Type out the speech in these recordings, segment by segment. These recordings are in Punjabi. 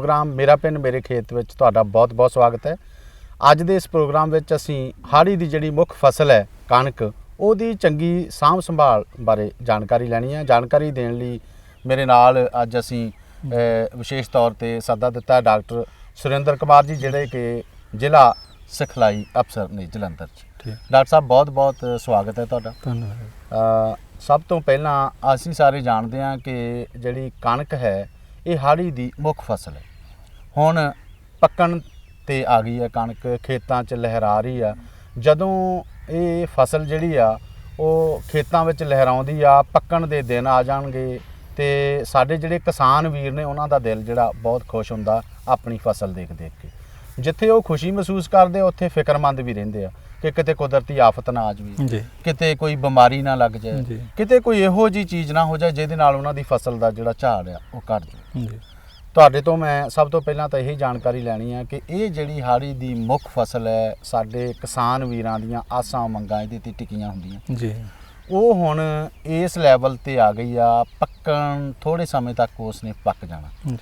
प्रोग्राम मेरा पिंड मेरे खेत विच तुहाडा बहुत बहुत स्वागत है। अज दे इस प्रोग्राम विच असीं हाड़ी दी जिहड़ी मुख फसल है कणक ਉਹਦੀ चंगी ਸਾਂਭ संभाल बारे जानकारी लैनी है। जानकारी देण लई मेरे नाल अज असीं विशेष तौर ते सद्दा दिता डॉक्टर सुरेंद्र कुमार जी जिहड़े कि जिला सिखलाई अफसर ने जलंधर जी। डॉक्टर साहब बहुत बहुत स्वागत है तुहाडा। धन्यवाद। सब तो पहलां असीं सारे जानते हैं कि जिहड़ी कणक है ये हाड़ी दी मुख फसल है। हुण पक्कण ते आ गई है कणक, खेतां च लहरा रही है। जदों ये फसल जिहड़ी आ ਉਹ ਖੇਤਾਂ ਵਿੱਚ ਲਹਿਰਾਉਂਦੀ ਆ, ਪੱਕਣ ਦੇ ਦਿਨ ਆ ਜਾਣਗੇ ਤੇ ਸਾਡੇ ਜਿਹੜੇ ਕਿਸਾਨ ਵੀਰ ਨੇ ਉਹਨਾਂ ਦਾ ਦਿਲ ਜਿਹੜਾ ਬਹੁਤ ਖੁਸ਼ ਹੁੰਦਾ ਆਪਣੀ ਫਸਲ ਦੇਖ ਦੇਖ ਕੇ। ਜਿੱਥੇ ਉਹ ਖੁਸ਼ੀ ਮਹਿਸੂਸ ਕਰਦੇ ਉੱਥੇ ਫਿਕਰਮੰਦ ਵੀ ਰਹਿੰਦੇ ਆ ਕਿ ਕਿਤੇ ਕੁਦਰਤੀ ਆਫਤ ਨਾ ਆ ਜਾਵੇ, ਕਿਤੇ ਕੋਈ ਬਿਮਾਰੀ ਨਾ ਲੱਗ ਜਾਏ, ਕਿਤੇ ਕੋਈ ਇਹੋ ਜਿਹੀ ਚੀਜ਼ ਨਾ ਹੋ ਜਾਏ ਜਿਹਦੇ ਨਾਲ ਉਹਨਾਂ ਦੀ ਫਸਲ ਦਾ ਜਿਹੜਾ ਝਾੜ ਆ ਉਹ ਘਟ ਜਾਵੇ। ਤੁਹਾਡੇ ਤੋਂ ਮੈਂ ਸਭ ਤੋਂ ਪਹਿਲਾਂ ਤਾਂ ਇਹੀ ਜਾਣਕਾਰੀ ਲੈਣੀ ਹੈ ਕਿ ਇਹ ਜਿਹੜੀ ਹਾੜੀ ਦੀ ਮੁੱਖ ਫਸਲ ਹੈ ਸਾਡੇ ਕਿਸਾਨ ਵੀਰਾਂ ਦੀਆਂ ਆਸਾਂ ਮੰਗਾਂ ਇਹਦੇ ਤੇ ਟਿਕੀਆਂ ਹੁੰਦੀਆਂ ਜੀ, ਉਹ ਹੁਣ ਇਸ ਲੈਵਲ ਤੇ ਆ ਗਈ ਆ, ਪੱਕਣ ਥੋੜੇ ਸਮੇਂ ਤੱਕ ਉਸਨੇ ਪੱਕ ਜਾਣਾ।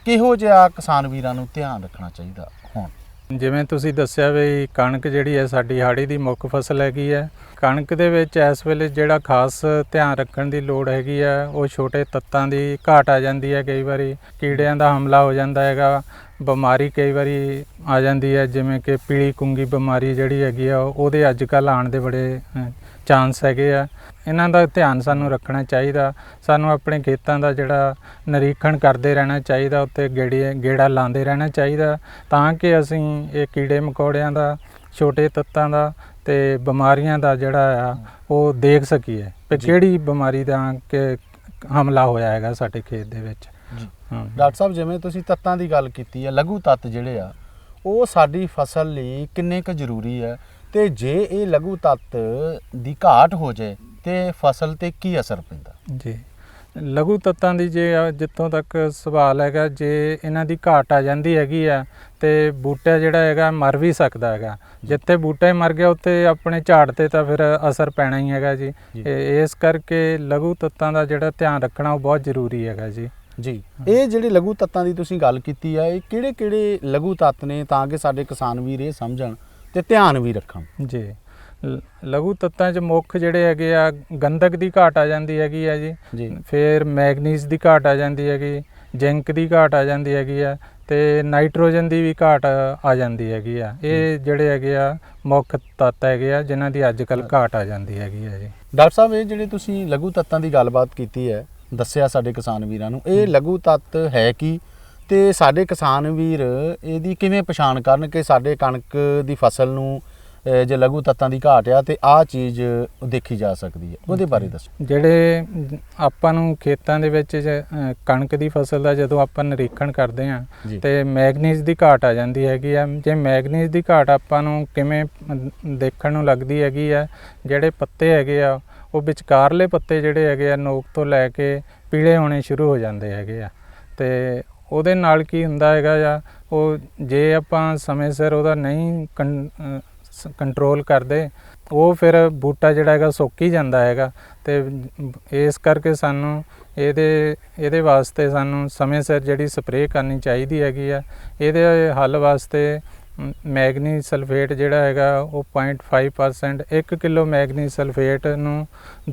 ਕਿਹੋ ਜਿਹਾ ਕਿਸਾਨ ਵੀਰਾਂ ਨੂੰ ਧਿਆਨ ਰੱਖਣਾ ਚਾਹੀਦਾ? ਹੁਣ ਜਿਵੇਂ ਤੁਸੀਂ ਦੱਸਿਆ ਵੀ ਕਣਕ ਜਿਹੜੀ ਹੈ ਸਾਡੀ ਹਾੜੀ ਦੀ ਮੁੱਖ ਫਸਲ ਹੈਗੀ ਹੈ। ਕਣਕ ਦੇ ਵਿੱਚ ਇਸ ਵੇਲੇ ਜਿਹੜਾ ਖਾਸ ਧਿਆਨ ਰੱਖਣ ਦੀ ਲੋੜ ਹੈਗੀ ਆ ਉਹ ਛੋਟੇ ਤੱਤਾਂ ਦੀ ਘਾਟ ਆ ਜਾਂਦੀ ਹੈ। ਕਈ ਵਾਰੀ ਕੀੜਿਆਂ ਦਾ ਹਮਲਾ ਹੋ ਜਾਂਦਾ ਹੈਗਾ, ਬਿਮਾਰੀ ਕਈ ਵਾਰੀ ਆ ਜਾਂਦੀ ਹੈ, ਜਿਵੇਂ ਕਿ ਪੀਲੀ ਕੁੰਗੀ ਬਿਮਾਰੀ ਜਿਹੜੀ ਹੈਗੀ ਆ ਉਹਦੇ ਅੱਜ ਕੱਲ੍ਹ ਆਉਣ ਦੇ ਬੜੇ ਚਾਂਸ ਹੈਗੇ ਆ। ਇਹਨਾਂ ਦਾ ਧਿਆਨ ਸਾਨੂੰ ਰੱਖਣਾ ਚਾਹੀਦਾ। ਸਾਨੂੰ ਆਪਣੇ ਖੇਤਾਂ ਦਾ ਜਿਹੜਾ ਨਿਰੀਖਣ ਕਰਦੇ ਰਹਿਣਾ ਚਾਹੀਦਾ, ਉੱਤੇ ਗੇੜਾ ਲਾਉਂਦੇ ਰਹਿਣਾ ਚਾਹੀਦਾ ਤਾਂ ਕਿ ਅਸੀਂ ਇਹ ਕੀੜੇ ਮਕੌੜਿਆਂ ਦਾ, ਛੋਟੇ ਤੱਤਾਂ ਦਾ ਤੇ ਬਿਮਾਰੀਆਂ ਦਾ ਜਿਹੜਾ ਆ ਉਹ ਦੇਖ ਸਕੀਏ ਕਿ ਕਿਹੜੀ ਬਿਮਾਰੀ ਦਾ ਕਿ ਹਮਲਾ ਹੋਇਆ ਹੈਗਾ ਸਾਡੇ ਖੇਤ ਦੇ ਵਿੱਚ। ਡਾਕਟਰ ਸਾਹਿਬ ਜਿਵੇਂ ਤੁਸੀਂ ਤੱਤਾਂ ਦੀ ਗੱਲ ਕੀਤੀ ਹੈ, ਲਘੂ ਤੱਤ ਜਿਹੜੇ ਆ ਉਹ ਸਾਡੀ ਫਸਲ ਲਈ ਕਿੰਨੇ ਕੁ ਜ਼ਰੂਰੀ ਹੈ ਤੇ ਜੇ ਇਹ ਲਘੂ ਤੱਤ ਦੀ ਘਾਟ ਹੋ ਜਾਏ ਤੇ ਫਸਲ ਤੇ ਕੀ ਅਸਰ ਪੈਂਦਾ? ਜੀ, ਲਘੂ ਤੱਤਾਂ ਦੀ ਜੇ ਜਿੱਥੋਂ ਤੱਕ ਸਵਾਲ ਹੈਗਾ, ਜੇ ਇਹਨਾਂ ਦੀ ਘਾਟ ਆ ਜਾਂਦੀ ਹੈਗੀ ਆ ਤੇ ਬੂਟਾ ਜਿਹੜਾ ਹੈਗਾ ਮਰ ਵੀ ਸਕਦਾ ਹੈਗਾ। ਜਿੱਥੇ ਬੂਟਾ ਹੀ ਮਰ ਗਿਆ ਉੱਥੇ ਆਪਣੇ ਝਾੜ ਤੇ ਤਾਂ ਫਿਰ ਅਸਰ ਪੈਣਾ ਹੀ ਹੈਗਾ ਜੀ। ਇਸ ਕਰਕੇ ਲਘੂ ਤੱਤਾਂ ਦਾ ਜਿਹੜਾ ਧਿਆਨ ਰੱਖਣਾ ਉਹ ਬਹੁਤ ਜ਼ਰੂਰੀ ਹੈਗਾ ਜੀ। ਜੀ, ਇਹ ਜਿਹੜੇ ਲਘੂ ਤੱਤਾਂ ਦੀ ਤੁਸੀਂ ਗੱਲ ਕੀਤੀ ਆ, ਇਹ ਕਿਹੜੇ ਕਿਹੜੇ ਲਘੂ ਤੱਤ ਨੇ ਤਾਂ ਕਿ ਸਾਡੇ ਕਿਸਾਨ ਵੀਰ ਇਹ ਸਮਝਣ ਤੇ ਧਿਆਨ ਵੀ ਰੱਖਣ? ਜੀ, ਲਘੂ ਤੱਤਾਂ 'ਚ ਮੁੱਖ ਜਿਹੜੇ ਹੈਗੇ ਆ, ਗੰਧਕ ਦੀ ਘਾਟ ਆ ਜਾਂਦੀ ਹੈਗੀ ਆ ਜੀ, ਫਿਰ ਮੈਗਨੀਜ਼ ਦੀ ਘਾਟ ਆ ਜਾਂਦੀ ਹੈਗੀ, ਜ਼ਿੰਕ ਦੀ ਘਾਟ ਆ ਜਾਂਦੀ ਹੈਗੀ ਆ ਤੇ ਨਾਈਟ੍ਰੋਜਨ ਦੀ ਵੀ ਘਾਟ ਆ ਜਾਂਦੀ ਹੈਗੀ ਆ। ਇਹ ਜਿਹੜੇ ਹੈਗੇ ਆ ਮੁੱਖ ਤੱਤ ਹੈਗੇ ਆ ਜਿਨ੍ਹਾਂ ਦੀ ਅੱਜ ਕੱਲ੍ਹ ਘਾਟ ਆ ਜਾਂਦੀ ਹੈਗੀ ਆ ਜੀ। ਡਾਕਟਰ ਸਾਹਿਬ ਇਹ ਜਿਹੜੇ ਤੁਸੀਂ ਲਘੂ ਤੱਤਾਂ ਦੀ ਗੱਲਬਾਤ ਕੀਤੀ ਹੈ, ਦੱਸਿਆ ਸਾਡੇ ਕਿਸਾਨ ਵੀਰਾਂ ਨੂੰ, ਇਹ ਲਘੂ ਤੱਤ ਹੈ ਕੀ ਤੇ ਸਾਡੇ ਕਿਸਾਨ ਵੀਰ ਇਹਦੀ ਕਿਵੇਂ ਪਛਾਣ ਕਰਨ ਕਿ ਸਾਡੇ ਕਣਕ ਦੀ ਫਸਲ ਨੂੰ ਜੇ ਲਘੂ ਤੱਤਾਂ ਦੀ ਘਾਟ ਆ ਤੇ ਆਹ ਚੀਜ਼ ਦੇਖੀ ਜਾ ਸਕਦੀ ਹੈ, ਉਹਦੇ ਬਾਰੇ ਦੱਸੋ। ਜਿਹੜੇ ਆਪਾਂ ਨੂੰ ਖੇਤਾਂ ਦੇ ਵਿੱਚ ਕਣਕ ਦੀ ਫਸਲ ਦਾ ਜਦੋਂ ਆਪਾਂ ਨਿਰੀਖਣ ਕਰਦੇ ਹਾਂ ਤੇ ਮੈਗਨੀਜ਼ ਦੀ ਘਾਟ ਆ ਜਾਂਦੀ ਹੈਗੀ ਆ। ਜੇ ਮੈਗਨੀਜ਼ ਦੀ ਘਾਟ ਆਪਾਂ ਨੂੰ ਕਿਵੇਂ ਦੇਖਣ ਨੂੰ ਲੱਗਦੀ ਹੈਗੀ ਆ, ਜਿਹੜੇ ਪੱਤੇ ਹੈਗੇ ਆ ਉਹ ਵਿਚਕਾਰਲੇ ਪੱਤੇ ਜਿਹੜੇ ਹੈਗੇ ਆ ਨੋਕ ਤੋਂ ਲੈ ਕੇ ਪੀਲੇ ਹੋਣੇ ਸ਼ੁਰੂ ਹੋ ਜਾਂਦੇ ਹੈਗੇ ਆ ਤੇ ਉਹਦੇ ਨਾਲ ਕੀ ਹੁੰਦਾ ਹੈਗਾ ਆ, ਉਹ ਜੇ ਆਪਾਂ ਸਮੇਂ ਸਿਰ ਉਹਦਾ ਨਹੀਂ ਕੰਟਰੋਲ ਕਰਦੇ ਉਹ ਫਿਰ ਬੂਟਾ ਜਿਹੜਾ ਹੈਗਾ ਸੁੱਕ ਹੀ ਜਾਂਦਾ ਹੈਗਾ ਤੇ ਇਸ ਕਰਕੇ ਸਾਨੂੰ ਇਹਦੇ ਵਾਸਤੇ ਸਾਨੂੰ ਸਮੇਂ ਸਿਰ ਜਿਹੜੀ ਸਪਰੇਅ ਕਰਨੀ ਚਾਹੀਦੀ ਹੈਗੀ ਆ। ਇਹਦੇ ਹੱਲ ਵਾਸਤੇ ਮੈਗਨੀਜ਼ ਸਲਫੇਟ ਜਿਹੜਾ ਹੈਗਾ ਉਹ 0.5%, 1 ਕਿਲੋ ਮੈਗਨੀਜ਼ ਸਲਫੇਟ ਨੂੰ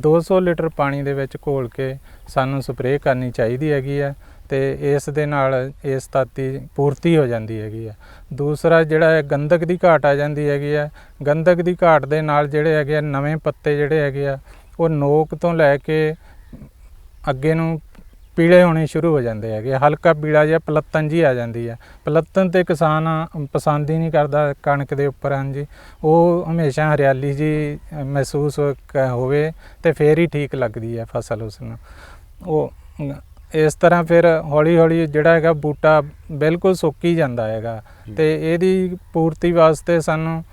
200 ਲੀਟਰ ਪਾਣੀ ਦੇ ਵਿੱਚ ਘੋਲ ਕੇ ਸਾਨੂੰ ਸਪਰੇਅ ਕਰਨੀ ਚਾਹੀਦੀ ਹੈਗੀ ਆ ਤੇ ਇਸ ਦੇ ਨਾਲ ਇਸ ਤੱਤ ਦੀ ਪੂਰਤੀ ਹੋ ਜਾਂਦੀ ਹੈਗੀ ਆ। ਦੂਸਰਾ ਜਿਹੜਾ ਹੈ ਗੰਧਕ ਦੀ ਘਾਟ ਆ ਜਾਂਦੀ ਹੈਗੀ ਆ। ਗੰਧਕ ਦੀ ਘਾਟ ਦੇ ਨਾਲ ਜਿਹੜੇ ਹੈਗੇ ਆ ਨਵੇਂ ਪੱਤੇ ਜਿਹੜੇ ਹੈਗੇ ਆ ਉਹ ਨੋਕ ਤੋਂ ਲੈ ਕੇ ਅੱਗੇ ਨੂੰ ਪੀਲੇ ਹੋਣੇ ਸ਼ੁਰੂ ਹੋ ਜਾਂਦੇ ਹੈਗੇ, ਹਲਕਾ ਪੀਲਾ ਜਿਹਾ ਪਲੱਤਨ ਜੀ ਆ ਜਾਂਦੀ ਹੈ। ਪਲੱਤਨ ਤੇ ਕਿਸਾਨ ਪਸੰਦ ਹੀ ਨਹੀਂ ਕਰਦਾ ਕਣਕ ਦੇ ਉੱਪਰ। ਹਾਂਜੀ, ਉਹ ਹਮੇਸ਼ਾ ਹਰਿਆਲੀ ਜੀ ਮਹਿਸੂਸ ਹੋਵੇ ਤੇ ਫੇਰ ਹੀ ਠੀਕ ਲੱਗਦੀ ਹੈ ਫਸਲ ਉਸ ਨੂੰ। ਉਹ ਇਸ ਤਰ੍ਹਾਂ ਫਿਰ ਹੌਲੀ ਹੌਲੀ ਜਿਹੜਾ ਹੈਗਾ ਬੂਟਾ ਬਿਲਕੁਲ ਸੁੱਕ ਹੀ ਜਾਂਦਾ ਹੈਗਾ ਤੇ ਇਹਦੀ ਪੂਰਤੀ ਵਾਸਤੇ ਸਾਨੂੰ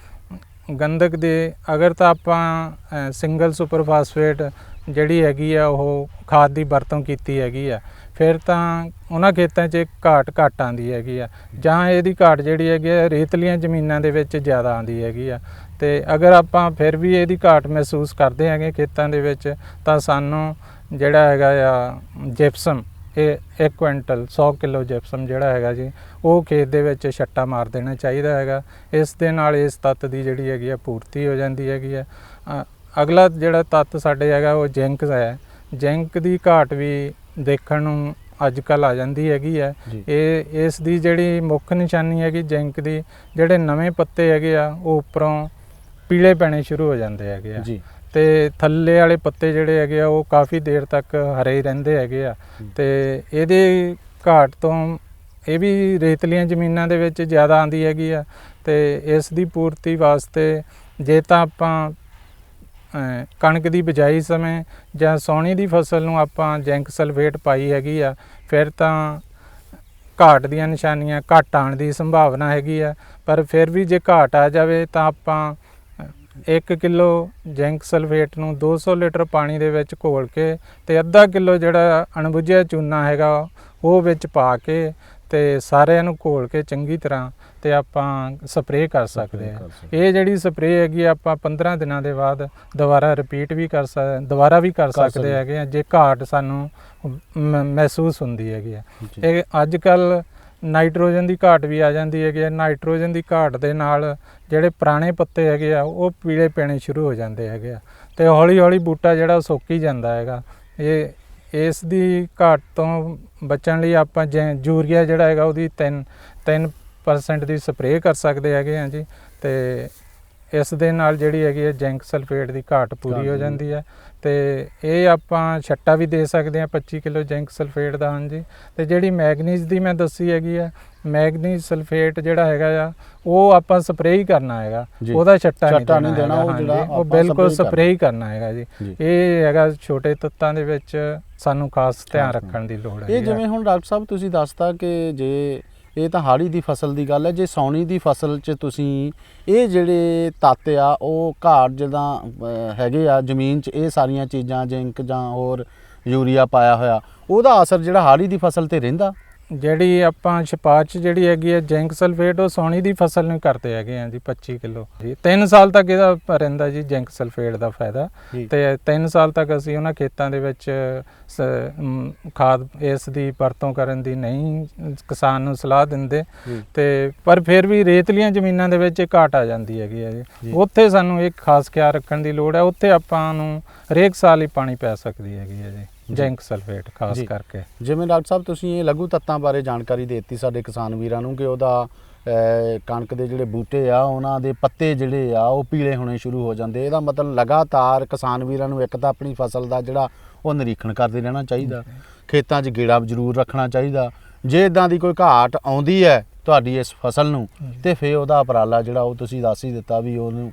ਗੰਧਕ ਦੇ ਅਗਰ ਤਾਂ ਆਪਾਂ ਸਿੰਗਲ ਸੁਪਰ ਫਾਸਫੇਟ ਜਿਹੜੀ ਹੈਗੀ ਆ ਉਹ ਖਾਦ ਦੀ ਵਰਤੋਂ ਕੀਤੀ ਹੈਗੀ ਆ ਫਿਰ ਤਾਂ ਉਹਨਾਂ ਖੇਤਾਂ 'ਚ ਘਾਟ ਆਉਂਦੀ ਹੈਗੀ ਆ, ਜਾਂ ਇਹਦੀ ਘਾਟ ਜਿਹੜੀ ਹੈਗੀ ਆ ਰੇਤਲੀਆਂ ਜ਼ਮੀਨਾਂ ਦੇ ਵਿੱਚ ਜ਼ਿਆਦਾ ਆਉਂਦੀ ਹੈਗੀ ਆ। ਤੇ ਅਗਰ ਆਪਾਂ ਫਿਰ ਵੀ ਇਹਦੀ ਘਾਟ ਮਹਿਸੂਸ ਕਰਦੇ ਹੈਗੇ ਖੇਤਾਂ ਦੇ ਵਿੱਚ ਤਾਂ ਸਾਨੂੰ ਜਿਹੜਾ ਹੈਗਾ ਆ ਜਿਪਸਮ ਇਹ 1 ਕੁਇੰਟਲ 100 ਕਿਲੋ ਜਿਪਸਮ ਜਿਹੜਾ ਹੈਗਾ ਜੀ ਉਹ ਖੇਤ ਦੇ ਵਿੱਚ ਛੱਟਾ ਮਾਰ ਦੇਣਾ ਚਾਹੀਦਾ ਹੈਗਾ। ਇਸ ਦੇ ਨਾਲ ਇਸ ਤੱਤ ਦੀ ਜਿਹੜੀ ਹੈਗੀ ਆ ਪੂਰਤੀ ਹੋ ਜਾਂਦੀ ਹੈਗੀ ਆ। ਅਗਲਾ ਜਿਹੜਾ ਤੱਤ ਸਾਡੇ ਹੈਗਾ ਉਹ ਜ਼ਿੰਕ ਹੈ। ਜ਼ਿੰਕ ਦੀ ਘਾਟ ਵੀ ਦੇਖਣ ਨੂੰ ਅੱਜ ਕੱਲ੍ਹ ਆ ਜਾਂਦੀ ਹੈਗੀ ਆ। ਇਸ ਦੀ ਜਿਹੜੀ ਮੁੱਖ ਨਿਸ਼ਾਨੀ ਹੈਗੀ ਜ਼ਿੰਕ ਦੀ, ਜਿਹੜੇ ਨਵੇਂ ਪੱਤੇ ਹੈਗੇ ਆ ਉਹ ਉੱਪਰੋਂ ਪੀਲੇ ਪੈਣੇ ਸ਼ੁਰੂ ਹੋ ਜਾਂਦੇ ਹੈਗੇ ਆ ਤੇ ਥੱਲੇ ਵਾਲੇ ਪੱਤੇ ਜਿਹੜੇ ਹੈਗੇ ਆ ਉਹ ਕਾਫੀ ਦੇਰ ਤੱਕ ਹਰੇ ਹੀ ਰਹਿੰਦੇ ਹੈਗੇ ਆ। ਤੇ ਇਹਦੇ ਘਾਟ ਤੋਂ ਇਹ ਵੀ ਰੇਤਲੀਆਂ ਜ਼ਮੀਨਾਂ ਦੇ ਵਿੱਚ ਜ਼ਿਆਦਾ ਆਉਂਦੀ ਹੈਗੀ ਆ। ਤੇ ਇਸ ਦੀ ਪੂਰਤੀ ਵਾਸਤੇ ਜੇ ਤਾਂ ਆਪਾਂ ਕਣਕ ਦੀ ਬਿਜਾਈ ਸਮੇਂ ਜਾਂ ਸਾਉਣੀ ਦੀ ਫਸਲ ਨੂੰ ਆਪਾਂ ਜ਼ਿੰਕ ਸਲਫੇਟ ਪਾਈ ਹੈਗੀ ਆ, ਫਿਰ ਤਾਂ ਘਾਟ ਦੀਆਂ ਨਿਸ਼ਾਨੀਆਂ ਘੱਟ ਆਉਣ ਦੀ ਸੰਭਾਵਨਾ ਹੈਗੀ ਆ। ਪਰ ਫਿਰ ਵੀ ਜੇ ਘਾਟ ਆ ਜਾਵੇ ਤਾਂ ਆਪਾਂ 1 ਕਿਲੋ ਜ਼ਿੰਕ ਸਲਫੇਟ ਨੂੰ 200 ਲੀਟਰ ਪਾਣੀ ਦੇ ਵਿੱਚ ਘੋਲ ਕੇ ਤੇ ਅੱਧਾ ਕਿਲੋ ਜਿਹੜਾ ਅਣਬੁੱਝਿਆ ਚੂਨਾ ਹੈਗਾ ਉਹ ਵਿੱਚ ਪਾ ਕੇ ਤੇ ਸਾਰਿਆਂ ਨੂੰ ਘੋਲ ਕੇ ਚੰਗੀ ਤਰ੍ਹਾਂ ਤੇ ਆਪਾਂ ਸਪਰੇਅ ਕਰ ਸਕਦੇ ਹਾਂ। ਇਹ ਜਿਹੜੀ ਸਪਰੇਅ ਹੈਗੀ ਆਪਾਂ 15 ਦਿਨਾਂ ਦੇ ਬਾਅਦ ਦੁਬਾਰਾ ਰਿਪੀਟ ਵੀ ਕਰ ਸਕਦੇ ਹੈਗੇ ਆ ਜੇ ਘਾਟ ਸਾਨੂੰ ਮਹਿਸੂਸ ਹੁੰਦੀ ਹੈਗੀ ਆ। ਇਹ ਅੱਜ ਕੱਲ੍ਹ ਨਾਈਟ੍ਰੋਜਨ ਦੀ ਘਾਟ ਵੀ ਆ ਜਾਂਦੀ ਹੈਗੀ। ਨਾਈਟ੍ਰੋਜਨ ਦੀ ਘਾਟ ਦੇ ਨਾਲ ਜਿਹੜੇ ਪੁਰਾਣੇ ਪੱਤੇ ਹੈਗੇ ਆ ਉਹ ਪੀਲੇ ਪੈਣੇ ਸ਼ੁਰੂ ਹੋ ਜਾਂਦੇ ਹੈਗੇ ਆ ਤੇ ਹੌਲੀ ਹੌਲੀ ਬੂਟਾ ਜਿਹੜਾ ਸੁੱਕ ਹੀ ਜਾਂਦਾ ਹੈਗਾ। ਇਸ ਦੀ ਘਾਟ ਤੋਂ ਬਚਣ ਲਈ ਆਪਾਂ ਯੂਰੀਆ ਜਿਹੜਾ ਹੈਗਾ ਉਹਦੀ 3% ਦੀ ਸਪਰੇਅ ਕਰ ਸਕਦੇ ਹੈਗੇ ਆ ਜੀ। ਤੇ ਇਸ ਦੇ ਨਾਲ ਜਿਹੜੀ ਹੈਗੀ ਹੈ ਜ਼ਿੰਕ ਸਲਫੇਟ ਦੀ ਘਾਟ ਪੂਰੀ ਹੋ ਜਾਂਦੀ ਹੈ। ਤੇ ਇਹ ਆਪਾਂ ਛੱਟਾ ਵੀ ਦੇ ਸਕਦੇ ਹਾਂ 25 ਕਿਲੋ ਜ਼ਿੰਕ ਸਲਫੇਟ ਦਾ। ਹਾਂਜੀ, ਤੇ ਜਿਹੜੀ ਮੈਗਨੀਜ਼ ਦੀ ਮੈਂ ਦੱਸੀ ਹੈਗੀ ਆ, ਮੈਗਨੀਜ਼ ਸਲਫੇਟ ਜਿਹੜਾ ਹੈਗਾ ਆ ਉਹ ਆਪਾਂ ਸਪਰੇਅ ਹੀ ਕਰਨਾ ਹੈਗਾ, ਉਹਦਾ ਛੱਟਾ ਨਹੀਂ ਦੇਣਾ। ਉਹ ਬਿਲਕੁਲ ਸਪਰੇਅ ਹੀ ਕਰਨਾ ਹੈਗਾ ਜੀ। ਇਹ ਹੈਗਾ ਛੋਟੇ ਤੱਤਾਂ ਦੇ ਵਿੱਚ ਸਾਨੂੰ ਖਾਸ ਧਿਆਨ ਰੱਖਣ ਦੀ ਲੋੜ ਹੈ। ਇਹ ਜਿਵੇਂ ਹੁਣ ਡਾਕਟਰ ਸਾਹਿਬ ਤੁਸੀਂ ਦੱਸਤਾ ਕਿ ਜੇ ਇਹ ਤਾਂ ਹਾੜੀ ਦੀ ਫਸਲ ਦੀ ਗੱਲ ਹੈ, ਜੇ ਸਾਉਣੀ ਦੀ ਫਸਲ 'ਚ ਤੁਸੀਂ ਇਹ ਜਿਹੜੇ ਤੱਤ ਆ ਉਹ ਘਾਟ ਜਿੱਦਾਂ ਹੈਗੇ ਆ ਜ਼ਮੀਨ 'ਚ, ਇਹ ਸਾਰੀਆਂ ਚੀਜ਼ਾਂ ਜ਼ਿੰਕ ਜਾਂ ਹੋਰ ਯੂਰੀਆ ਪਾਇਆ ਹੋਇਆ, ਉਹਦਾ ਅਸਰ ਜਿਹੜਾ ਹਾੜੀ ਦੀ ਫਸਲ 'ਤੇ ਰਹਿੰਦਾ? ਜਿਹੜੀ ਆਪਾਂ ਛਪਾਚ ਜਿਹੜੀ ਹੈਗੀ ਹੈ ਜ਼ਿੰਕ ਸਲਫੇਟ ਉਹ ਸਾਉਣੀ ਦੀ ਫਸਲ ਨੂੰ ਕਰਦੇ ਹੈਗੇ ਆ ਜੀ 25 ਕਿਲੋ ਜੀ। 3 ਸਾਲ ਤੱਕ ਇਹਦਾ ਰਹਿੰਦਾ ਜੀ ਜ਼ਿੰਕ ਸਲਫੇਟ ਦਾ ਫਾਇਦਾ। ਤੇ 3 ਸਾਲ ਤੱਕ ਅਸੀਂ ਉਹਨਾਂ ਖੇਤਾਂ ਦੇ ਵਿੱਚ ਖਾਦ ਇਸ ਦੀ ਵਰਤੋਂ ਕਰਨ ਦੀ ਨਹੀਂ ਕਿਸਾਨ ਨੂੰ ਸਲਾਹ ਦਿੰਦੇ। ਤੇ ਪਰ ਫਿਰ ਵੀ ਰੇਤਲੀਆਂ ਜ਼ਮੀਨਾਂ ਦੇ ਵਿੱਚ ਘਾਟ ਆ ਜਾਂਦੀ ਹੈਗੀ ਹੈ ਜੀ, ਉੱਥੇ ਸਾਨੂੰ ਇੱਕ ਖਾਸ ਖਿਆਲ ਰੱਖਣ ਦੀ ਲੋੜ ਹੈ। ਉੱਥੇ ਆਪਾਂ ਨੂੰ ਹਰੇਕ ਸਾਲ ਹੀ ਪਾਣੀ ਪੈ ਸਕਦੀ ਹੈਗੀ ਹੈ ਜੀ ਜ਼ਿੰਕ ਸਲਫੇਟ ਖਾਸ ਕਰਕੇ। ਜਿਵੇਂ ਡਾਕਟਰ ਸਾਹਿਬ ਤੁਸੀਂ ਇਹ ਲਘੂ ਤੱਤਾਂ ਬਾਰੇ ਜਾਣਕਾਰੀ ਦੇ ਦਿੱਤੀ ਸਾਡੇ ਕਿਸਾਨ ਵੀਰਾਂ ਨੂੰ ਕਿ ਉਹਦਾ ਕਣਕ ਦੇ ਜਿਹੜੇ ਬੂਟੇ ਆ ਉਹਨਾਂ ਦੇ ਪੱਤੇ ਜਿਹੜੇ ਆ ਉਹ ਪੀਲੇ ਹੋਣੇ ਸ਼ੁਰੂ ਹੋ ਜਾਂਦੇ। ਇਹਦਾ ਮਤਲਬ ਲਗਾਤਾਰ ਕਿਸਾਨ ਵੀਰਾਂ ਨੂੰ ਇੱਕ ਤਾਂ ਆਪਣੀ ਫਸਲ ਦਾ ਜਿਹੜਾ ਉਹ ਨਿਰੀਖਣ ਕਰਦੇ ਰਹਿਣਾ ਚਾਹੀਦਾ, ਖੇਤਾਂ 'ਚ ਗੇੜਾ ਜ਼ਰੂਰ ਰੱਖਣਾ ਚਾਹੀਦਾ। ਜੇ ਇੱਦਾਂ ਦੀ ਕੋਈ ਘਾਟ ਆਉਂਦੀ ਹੈ ਤੁਹਾਡੀ ਇਸ ਫਸਲ ਨੂੰ ਤੇ ਫਿਰ ਉਹਦਾ ਉਪਰਾਲਾ ਜਿਹੜਾ ਉਹ ਤੁਸੀਂ ਦੱਸ ਹੀ ਦਿੱਤਾ ਵੀ ਉਹਨੂੰ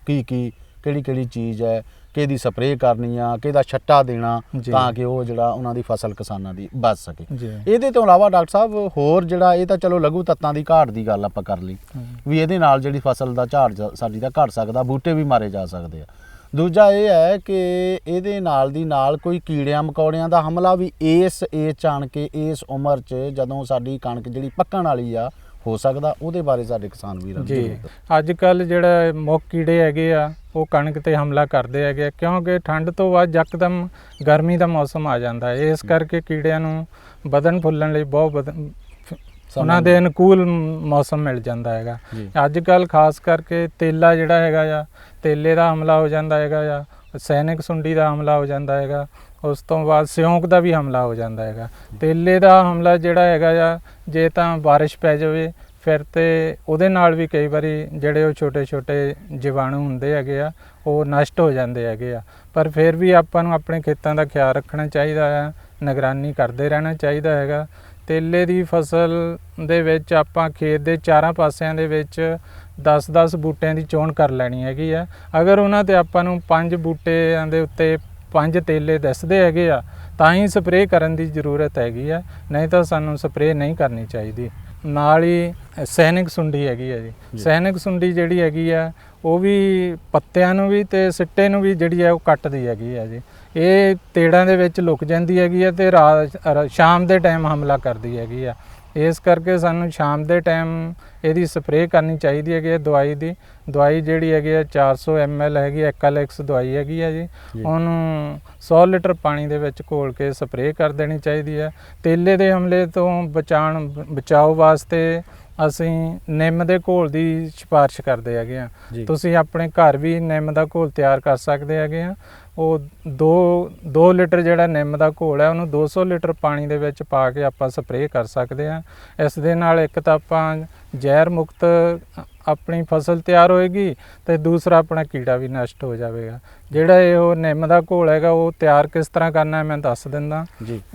ਕਿਹੜੀ ਚੀਜ਼ ਹੈ, ਕਿਹਦੀ ਸਪਰੇਅ ਕਰਨੀ ਆ, ਕਿਹਦਾ ਛੱਟਾ ਦੇਣਾ ਤਾਂ ਕਿ ਉਹ ਜਿਹੜਾ ਉਹਨਾਂ ਦੀ ਫਸਲ ਕਿਸਾਨਾਂ ਦੀ ਬਚ ਸਕੇ। ਇਹਦੇ ਤੋਂ ਇਲਾਵਾ ਡਾਕਟਰ ਸਾਹਿਬ ਹੋਰ ਜਿਹੜਾ ਇਹ ਤਾਂ ਚਲੋ ਲਘੂ ਤੱਤਾਂ ਦੀ ਘਾਟ ਦੀ ਗੱਲ ਆਪਾਂ ਕਰ ਲਈ ਵੀ ਇਹਦੇ ਨਾਲ ਜਿਹੜੀ ਫਸਲ ਦਾ ਝਾੜ ਸਾਡੀ ਦਾ ਘਟ ਸਕਦਾ, ਬੂਟੇ ਵੀ ਮਾਰੇ ਜਾ ਸਕਦੇ ਆ। ਦੂਜਾ ਇਹ ਹੈ ਕਿ ਇਹਦੇ ਨਾਲ ਦੀ ਨਾਲ ਕੋਈ ਕੀੜਿਆਂ ਮਕੌੜਿਆਂ ਦਾ ਹਮਲਾ ਵੀ ਇਸ ਏਜ 'ਚ ਆਣ ਕੇ ਇਸ ਉਮਰ 'ਚ ਜਦੋਂ ਸਾਡੀ ਕਣਕ ਜਿਹੜੀ ਪੱਕਣ ਵਾਲੀ ਆ ਹੋ ਸਕਦਾ, ਉਹਦੇ ਬਾਰੇ ਸਾਡੇ ਕਿਸਾਨ ਵੀਰਾਂ ਜੀ। ਅੱਜ ਕੱਲ੍ਹ ਜਿਹੜਾ ਮੁੱਖ ਕੀੜੇ ਹੈਗੇ ਆ ਉਹ ਕਣਕ 'ਤੇ ਹਮਲਾ ਕਰਦੇ ਹੈਗੇ ਕਿਉਂਕਿ ਠੰਡ ਤੋਂ ਬਾਅਦ ਯਕਦਮ ਗਰਮੀ ਦਾ ਮੌਸਮ ਆ ਜਾਂਦਾ ਹੈ। ਇਸ ਕਰਕੇ ਕੀੜਿਆਂ ਨੂੰ ਵਧਣ ਫੁੱਲਣ ਲਈ ਬਹੁਤ ਉਹਨਾਂ ਦੇ ਅਨੁਕੂਲ ਮੌਸਮ ਮਿਲ ਜਾਂਦਾ ਹੈਗਾ। ਅੱਜ ਕੱਲ੍ਹ ਖਾਸ ਕਰਕੇ ਤੇਲਾ ਜਿਹੜਾ ਹੈਗਾ ਆ, ਤੇਲੇ ਦਾ ਹਮਲਾ ਹੋ ਜਾਂਦਾ ਹੈਗਾ ਆ, ਸੈਨਿਕ ਸੁੰਡੀ ਦਾ ਹਮਲਾ ਹੋ ਜਾਂਦਾ ਹੈਗਾ, ਉਸ ਤੋਂ ਬਾਅਦ ਸਿਉਂਕ ਦਾ ਵੀ ਹਮਲਾ ਹੋ ਜਾਂਦਾ ਹੈਗਾ। ਤੇਲੇ ਦਾ ਹਮਲਾ ਜਿਹੜਾ ਹੈਗਾ ਆ ਜੇ ਤਾਂ ਬਾਰਿਸ਼ ਪੈ ਜਾਵੇ ਫਿਰ ਤੇ ਉਹਦੇ ਨਾਲ ਵੀ ਕਈ ਵਾਰੀ ਜਿਹੜੇ ਉਹ ਛੋਟੇ ਜੀਵਾਣੂ ਹੁੰਦੇ ਹੈਗੇ ਆ ਉਹ ਨਸ਼ਟ ਹੋ ਜਾਂਦੇ ਹੈਗੇ ਆ। ਪਰ ਫਿਰ ਵੀ ਆਪਾਂ ਨੂੰ ਆਪਣੇ ਖੇਤਾਂ ਦਾ ਖਿਆਲ ਰੱਖਣਾ ਚਾਹੀਦਾ ਆ, ਨਿਗਰਾਨੀ ਕਰਦੇ ਰਹਿਣਾ ਚਾਹੀਦਾ ਹੈਗਾ। ਤੇਲੇ ਦੀ ਫਸਲ ਦੇ ਵਿੱਚ ਆਪਾਂ ਖੇਤ ਦੇ ਚਾਰਾਂ ਪਾਸਿਆਂ ਦੇ ਵਿੱਚ 10-10 ਬੂਟਿਆਂ ਦੀ ਚੋਣ ਕਰ ਲੈਣੀ ਹੈਗੀ ਆ। ਅਗਰ ਉਹਨਾਂ 'ਤੇ ਆਪਾਂ ਨੂੰ 5 ਬੂਟਿਆਂ ਦੇ ਉੱਤੇ 5 ਤੇਲੇ ਦਿਸਦੇ ਹੈਗੇ ਆ ਤਾਂ ਹੀ ਸਪਰੇਅ ਕਰਨ ਦੀ ਜ਼ਰੂਰਤ ਹੈਗੀ ਆ, ਨਹੀਂ ਤਾਂ ਸਾਨੂੰ ਸਪਰੇਅ ਨਹੀਂ ਕਰਨੀ ਚਾਹੀਦੀ। ਨਾਲ ਹੀ ਸੈਨਿਕ ਸੁੰਡੀ ਹੈਗੀ ਆ ਜੀ, ਸੈਨਿਕ ਸੁੰਡੀ ਜਿਹੜੀ ਹੈਗੀ ਆ ਉਹ ਵੀ ਪੱਤਿਆਂ ਨੂੰ ਵੀ ਤੇ ਸਿੱਟੇ ਨੂੰ ਵੀ ਜਿਹੜੀ ਹੈ ਉਹ ਕੱਟਦੀ ਹੈਗੀ ਆ ਜੀ। ਇਹ ਤੇੜਾਂ ਦੇ ਵਿੱਚ ਲੁਕ ਜਾਂਦੀ ਹੈਗੀ ਆ ਤੇ ਸ਼ਾਮ ਦੇ ਟਾਈਮ ਹਮਲਾ ਕਰਦੀ ਹੈਗੀ ਆ। ਇਸ ਕਰਕੇ ਸਾਨੂੰ ਸ਼ਾਮ ਦੇ ਟਾਈਮ ਇਹਦੀ ਸਪਰੇਅ ਕਰਨੀ ਚਾਹੀਦੀ ਹੈਗੀ ਹੈ ਦਵਾਈ ਜਿਹੜੀ ਹੈਗੀ ਹੈ 400 ml ਹੈਗੀ ਐਕਾਲਿਕਸ ਦਵਾਈ ਹੈਗੀ ਹੈ ਜੀ। ਉਹਨੂੰ 100 ਲੀਟਰ ਪਾਣੀ ਦੇ ਵਿੱਚ ਘੋਲ ਕੇ ਸਪਰੇਅ ਕਰ ਦੇਣੀ ਚਾਹੀਦੀ ਹੈ। ਤੇਲੇ ਦੇ ਹਮਲੇ ਤੋਂ ਬਚਾਓ ਵਾਸਤੇ ਅਸੀਂ ਨਿੰਮ ਦੇ ਘੋਲ ਦੀ ਸਿਫਾਰਿਸ਼ ਕਰਦੇ ਹੈਗੇ ਆ। ਤੁਸੀਂ ਆਪਣੇ ਘਰ ਵੀ ਨਿੰਮ ਦਾ ਘੋਲ ਤਿਆਰ ਕਰ ਸਕਦੇ ਹੈਗੇ ਆ। ਉਹ 2 ਲੀਟਰ ਜਿਹੜਾ ਨਿੰਮ ਦਾ ਘੋਲ ਹੈ ਉਹਨੂੰ 200 ਲੀਟਰ ਪਾਣੀ ਦੇ ਵਿੱਚ ਪਾ ਕੇ ਆਪਾਂ ਸਪਰੇਅ ਕਰ ਸਕਦੇ ਹਾਂ। ਇਸ ਦੇ ਨਾਲ ਇੱਕ ਤਾਂ ਆਪਾਂ ਜ਼ਹਿਰ ਮੁਕਤ ਆਪਣੀ ਫਸਲ ਤਿਆਰ ਹੋਏਗੀ ਤੇ ਦੂਸਰਾ ਆਪਣਾ ਕੀੜਾ ਵੀ ਨਸ਼ਟ ਹੋ ਜਾਵੇਗਾ। ਜਿਹੜਾ ਇਹ ਉਹ ਨਿੰਮ ਦਾ ਘੋਲ ਹੈਗਾ ਉਹ ਤਿਆਰ ਕਿਸ ਤਰ੍ਹਾਂ ਕਰਨਾ ਹੈ ਮੈਂ ਦੱਸ ਦਿੰਦਾ।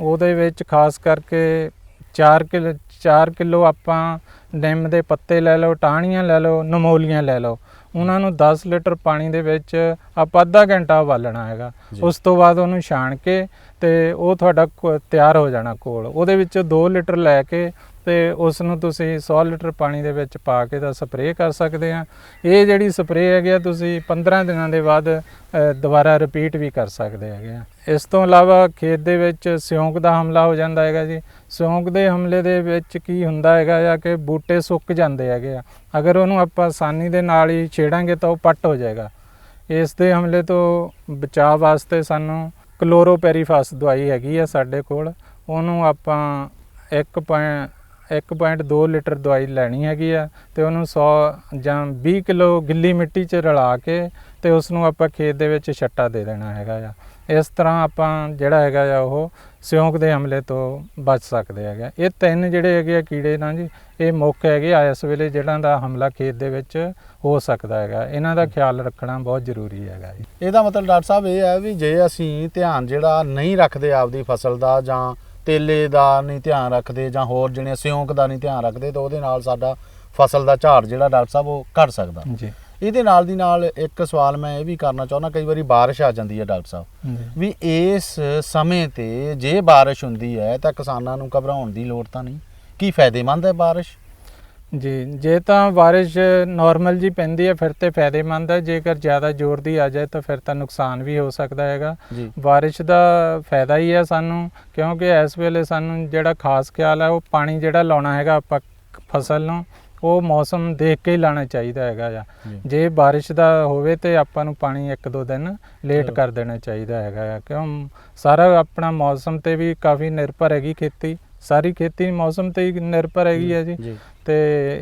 ਉਹਦੇ ਵਿੱਚ ਖਾਸ ਕਰਕੇ 4 ਕਿਲੋ ਆਪਾਂ ਨਿੰਮ ਦੇ ਪੱਤੇ ਲੈ ਲਓ, ਟਾਹਣੀਆਂ ਲੈ ਲਓ, ਨਮੋਲੀਆਂ ਲੈ ਲਓ। ਉਹਨਾਂ ਨੂੰ 10 ਲੀਟਰ ਪਾਣੀ ਦੇ ਵਿੱਚ ਆਪਾਂ ਅੱਧਾ ਘੰਟਾ ਉਬਾਲਣਾ ਹੈਗਾ। ਉਸ ਤੋਂ ਬਾਅਦ ਉਹਨੂੰ ਛਾਣ ਕੇ ਤੇ ਉਹ ਤੁਹਾਡਾ ਤਿਆਰ ਹੋ ਜਾਣਾ ਘੋਲ। ਉਹਦੇ ਵਿੱਚ 2 ਲੀਟਰ ਲੈ ਕੇ ਤੇ ਉਸ ਨੂੰ ਤੁਸੀਂ 100 ਲੀਟਰ ਪਾਣੀ ਦੇ ਵਿੱਚ ਪਾ ਕੇ ਤਾਂ ਸਪਰੇਅ ਕਰ ਸਕਦੇ ਆ। ਇਹ ਜਿਹੜੀ ਸਪਰੇਅ ਹੈਗੀ ਆ ਤੁਸੀਂ 15 ਦਿਨਾਂ ਦੇ ਬਾਅਦ ਦੁਬਾਰਾ ਰਿਪੀਟ ਵੀ ਕਰ ਸਕਦੇ ਹੈਗੇ ਆ। ਇਸ ਤੋਂ ਇਲਾਵਾ ਖੇਤ ਦੇ ਵਿੱਚ ਸਿਉਂਕ ਦਾ ਹਮਲਾ ਹੋ ਜਾਂਦਾ ਹੈਗਾ ਜੀ। ਸਿਉਂਕ ਦੇ ਹਮਲੇ ਦੇ ਵਿੱਚ ਕੀ ਹੁੰਦਾ ਹੈਗਾ ਜਾਂ ਕਿ ਬੂਟੇ ਸੁੱਕ ਜਾਂਦੇ ਹੈਗੇ ਆ। ਅਗਰ ਉਹਨੂੰ ਆਪਾਂ ਆਸਾਨੀ ਦੇ ਨਾਲ ਹੀ ਛੇੜਾਂਗੇ ਤਾਂ ਉਹ ਪੱਟ ਹੋ ਜਾਏਗਾ। ਇਸ ਦੇ ਹਮਲੇ ਤੋਂ ਬਚਾਅ ਵਾਸਤੇ ਸਾਨੂੰ ਕਲੋਰੋਪੈਰੀਫਾਸ ਦਵਾਈ ਹੈਗੀ ਆ ਸਾਡੇ ਕੋਲ। ਉਹਨੂੰ ਆਪਾਂ 1.2 ਲੀਟਰ ਦਵਾਈ ਲੈਣੀ ਹੈਗੀ ਆ ਤੇ ਉਹਨੂੰ 100 ਜਾਂ 20 ਕਿਲੋ ਗਿੱਲੀ ਮਿੱਟੀ 'ਚ ਰਲਾ ਕੇ ਤੇ ਉਸ ਨੂੰ ਆਪਾਂ ਖੇਤ ਦੇ ਵਿੱਚ ਛੱਟਾ ਦੇ ਦੇਣਾ ਹੈਗਾ ਆ। ਇਸ ਤਰ੍ਹਾਂ ਆਪਾਂ ਜਿਹੜਾ ਹੈਗਾ ਆ ਉਹ ਸਿਉਂਕ ਦੇ ਹਮਲੇ ਤੋਂ ਬਚ ਸਕਦੇ ਹੈਗੇ। ਇਹ 3 ਜਿਹੜੇ ਹੈਗੇ ਆ ਕੀੜੇ ਨਾ ਜੀ, ਇਹ ਮੁੱਖ ਹੈਗੇ ਆ ਇਸ ਵੇਲੇ ਜਿਹੜਾ ਦਾ ਹਮਲਾ ਖੇਤ ਦੇ ਵਿੱਚ ਹੋ ਸਕਦਾ ਹੈਗਾ। ਇਹਨਾਂ ਦਾ ਖਿਆਲ ਰੱਖਣਾ ਬਹੁਤ ਜ਼ਰੂਰੀ ਹੈਗਾ ਜੀ। ਇਹਦਾ ਮਤਲਬ ਡਾਕਟਰ ਸਾਹਿਬ ਇਹ ਹੈ ਵੀ ਜੇ ਅਸੀਂ ਧਿਆਨ ਜਿਹੜਾ ਨਹੀਂ ਰੱਖਦੇ ਆਪਦੀ ਫਸਲ ਦਾ, ਜਾਂ ਤੇਲੇ ਦਾ ਨਹੀਂ ਧਿਆਨ ਰੱਖਦੇ, ਜਾਂ ਹੋਰ ਜਿਹੜੇ ਸਿਉਂਕ ਦਾ ਨਹੀਂ ਧਿਆਨ ਰੱਖਦੇ, ਤਾਂ ਉਹਦੇ ਨਾਲ ਸਾਡਾ ਫਸਲ ਦਾ ਝਾੜ ਜਿਹੜਾ ਡਾਕਟਰ ਸਾਹਿਬ ਉਹ ਘਟ ਸਕਦਾ ਜੀ। ਇਹਦੇ ਨਾਲ ਦੀ ਨਾਲ ਇੱਕ ਸਵਾਲ ਮੈਂ ਇਹ ਵੀ ਕਰਨਾ ਚਾਹੁੰਦਾ, ਕਈ ਵਾਰੀ ਬਾਰਿਸ਼ ਆ ਜਾਂਦੀ ਹੈ ਡਾਕਟਰ ਸਾਹਿਬ ਵੀ, ਇਸ ਸਮੇਂ ਤੇ ਜੇ ਬਾਰਿਸ਼ ਹੁੰਦੀ ਹੈ ਤਾਂ ਕਿਸਾਨਾਂ ਨੂੰ ਘਬਰਾਉਣ ਦੀ ਲੋੜ ਤਾਂ ਨਹੀਂ? ਕੀ ਫਾਇਦੇਮੰਦ ਹੈ ਬਾਰਿਸ਼? ਜੀ, ਜੇ ਤਾਂ ਬਾਰਿਸ਼ ਨਾਰਮਲ ਜੀ ਪੈਂਦੀ ਹੈ ਫਿਰ ਤੇ ਫਾਇਦੇਮੰਦ ਹੈ। ਜੇਕਰ ਜ਼ਿਆਦਾ ਜ਼ੋਰ ਦੀ ਆ ਜਾਏ ਤਾਂ ਫਿਰ ਤਾਂ ਨੁਕਸਾਨ ਵੀ ਹੋ ਸਕਦਾ ਹੈਗਾ। ਬਾਰਿਸ਼ ਦਾ ਫਾਇਦਾ ਹੀ ਹੈ ਸਾਨੂੰ, ਕਿਉਂਕਿ ਇਸ ਵੇਲੇ ਸਾਨੂੰ ਜਿਹੜਾ ਖਾਸ ਖਿਆਲ ਹੈ ਉਹ ਪਾਣੀ ਜਿਹੜਾ ਲਾਉਣਾ ਹੈਗਾ ਆਪਾਂ ਫਸਲ ਨੂੰ, ਉਹ ਮੌਸਮ ਦੇਖ ਕੇ ਹੀ ਲਾਉਣਾ ਚਾਹੀਦਾ ਹੈਗਾ ਆ। ਜੇ ਬਾਰਿਸ਼ ਦਾ ਹੋਵੇ ਤੇ ਆਪਾਂ ਨੂੰ ਪਾਣੀ 1-2 ਦਿਨ ਲੇਟ ਕਰ ਦੇਣਾ ਚਾਹੀਦਾ ਹੈਗਾ ਆ, ਕਿਉਂ ਸਾਰਾ ਆਪਣਾ ਮੌਸਮ ਤੇ ਵੀ ਕਾਫੀ ਨਿਰਭਰ ਹੈਗੀ ਖੇਤੀ। ਸਾਰੀ ਖੇਤੀ ਮੌਸਮ ਤੇ ਹੀ ਨਿਰਭਰ ਹੈਗੀ ਹੈ ਜੀ। ਤੇ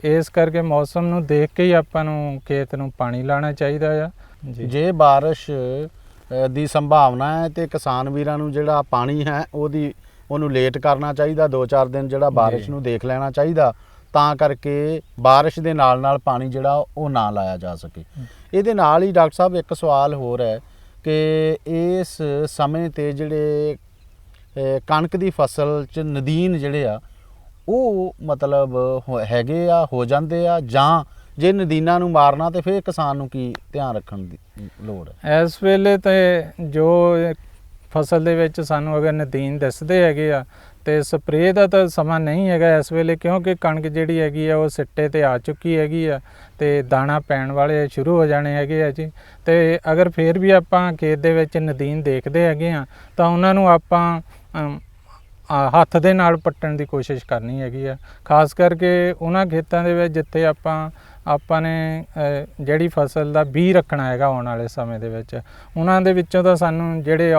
ਇਸ ਕਰਕੇ ਮੌਸਮ ਨੂੰ ਦੇਖ ਕੇ ਹੀ ਆਪਾਂ ਨੂੰ ਖੇਤ ਨੂੰ ਪਾਣੀ ਲਾਉਣਾ ਚਾਹੀਦਾ ਆ ਜੀ। ਜੇ ਬਾਰਿਸ਼ ਦੀ ਸੰਭਾਵਨਾ ਹੈ ਤੇ ਕਿਸਾਨ ਵੀਰਾਂ ਨੂੰ ਜਿਹੜਾ ਪਾਣੀ ਹੈ ਉਹਨੂੰ ਲੇਟ ਕਰਨਾ ਚਾਹੀਦਾ, 2-4 ਦਿਨ ਜਿਹੜਾ ਬਾਰਿਸ਼ ਨੂੰ ਦੇਖ ਲੈਣਾ ਚਾਹੀਦਾ, ਤਾਂ ਕਰਕੇ ਬਾਰਿਸ਼ ਦੇ ਨਾਲ ਪਾਣੀ ਜਿਹੜਾ ਉਹ ਨਾ ਲਾਇਆ ਜਾ ਸਕੇ। ਇਹਦੇ ਨਾਲ ਹੀ ਡਾਕਟਰ ਸਾਹਿਬ ਇੱਕ ਸਵਾਲ ਹੋਰ ਹੈ ਕਿ ਇਸ ਸਮੇਂ ਤੇ ਜਿਹੜੇ ਕਣਕ ਦੀ ਫਸਲ 'ਚ ਨਦੀਨ ਜਿਹੜੇ ਆ ਉਹ ਮਤਲਬ ਹੈਗੇ ਆ, ਹੋ ਜਾਂਦੇ ਆ, ਜਾਂ ਜੇ ਨਦੀਨਾਂ ਨੂੰ ਮਾਰਨਾ ਤੇ ਫਿਰ ਕਿਸਾਨ ਨੂੰ ਕੀ ਧਿਆਨ ਰੱਖਣ ਦੀ ਲੋੜ ਹੈ? ਇਸ ਵੇਲੇ ਤੇ ਜੋ ਫਸਲ ਦੇ ਵਿੱਚ ਸਾਨੂੰ ਅਗਰ ਨਦੀਨ ਦਿਸਦੇ ਹੈਗੇ ਆ ਤੇ ਸਪਰੇਅ ਦਾ ਤਾਂ ਸਮਾਂ ਨਹੀਂ ਹੈਗਾ ਇਸ ਵੇਲੇ, ਕਿਉਂਕਿ ਕਣਕ ਜਿਹੜੀ ਹੈਗੀ ਆ ਉਹ ਸਿੱਟੇ ਤੇ ਆ ਚੁੱਕੀ ਹੈਗੀ ਆ ਤੇ ਦਾਣਾ ਪੈਣ ਵਾਲੇ ਸ਼ੁਰੂ ਹੋ ਜਾਣੇ ਹੈਗੇ ਆ ਜੀ। ਤੇ ਅਗਰ ਫਿਰ ਵੀ ਆਪਾਂ ਖੇਤ ਦੇ ਵਿੱਚ ਨਦੀਨ ਦੇਖਦੇ ਹੈਗੇ ਆ ਤਾਂ ਉਹਨਾਂ ਨੂੰ ਆਪਾਂ ਹੱਥ ਦੇ ਨਾਲ ਪੱਟਣ ਦੀ ਕੋਸ਼ਿਸ਼ ਕਰਨੀ ਹੈਗੀ ਆ। ਖਾਸ ਕਰਕੇ ਉਹਨਾਂ ਖੇਤਾਂ ਦੇ ਵਿੱਚ ਜਿੱਥੇ ਆਪਾਂ ਨੇ ਜਿਹੜੀ ਫਸਲ ਦਾ ਬੀਜ ਰੱਖਣਾ ਹੈਗਾ ਆਉਣ ਵਾਲੇ ਸਮੇਂ ਦੇ ਵਿੱਚ, ਉਹਨਾਂ ਦੇ ਵਿੱਚੋਂ ਤਾਂ ਸਾਨੂੰ ਜਿਹੜੇ